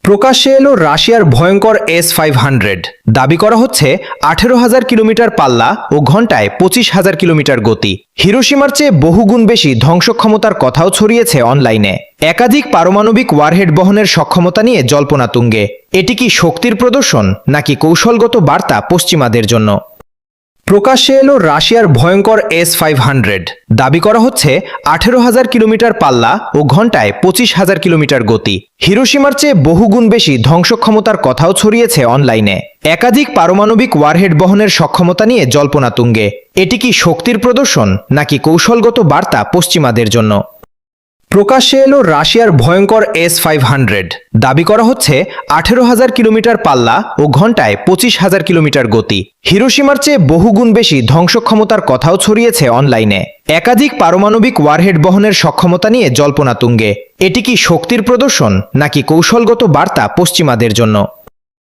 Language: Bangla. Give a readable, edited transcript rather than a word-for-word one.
প্রকাশ্যে এলো রাশিয়ার ভয়ঙ্কর S-500। দাবি করা হচ্ছে 18,000 কিলোমিটার পাল্লা ও ঘন্টায় 25,000 কিলোমিটার গতি। হিরোশিমার চেয়ে বহুগুণ বেশি ধ্বংসক্ষমতার কথাও ছড়িয়েছে অনলাইনে। একাধিক পারমাণবিক ওয়ারহেড বহনের সক্ষমতা নিয়ে জল্পনা তুঙ্গে। এটি কি শক্তির প্রদর্শন নাকি কৌশলগত বার্তা পশ্চিমাদের জন্য? প্রকাশ্যে এলো রাশিয়ার ভয়ঙ্কর S-500। দাবি করা হচ্ছে 18,000 কিলোমিটার পাল্লা ও ঘন্টায় 25,000 কিলোমিটার গতি। হিরোশিমার চেয়ে বহুগুণ বেশি ধ্বংসক্ষমতার কথাও ছড়িয়েছে অনলাইনে। একাধিক পারমাণবিক ওয়ারহেড বহনের সক্ষমতা নিয়ে জল্পনা তুঙ্গে। এটি কি শক্তির প্রদর্শন নাকি কৌশলগত বার্তা পশ্চিমাদের জন্য? প্রকাশ্যে এলো রাশিয়ার ভয়ঙ্কর S-500। দাবি করা হচ্ছে 18,000 কিলোমিটার পাল্লা ও ঘন্টায় 25,000 কিলোমিটার গতি। হিরোশিমার চেয়ে বহুগুণ বেশি ধ্বংসক্ষমতার কথাও ছড়িয়েছে অনলাইনে। একাধিক পারমাণবিক ওয়ারহেড বহনের সক্ষমতা নিয়ে জল্পনা তুঙ্গে। এটি কি শক্তির প্রদর্শন নাকি কৌশলগত বার্তা পশ্চিমাদের জন্য?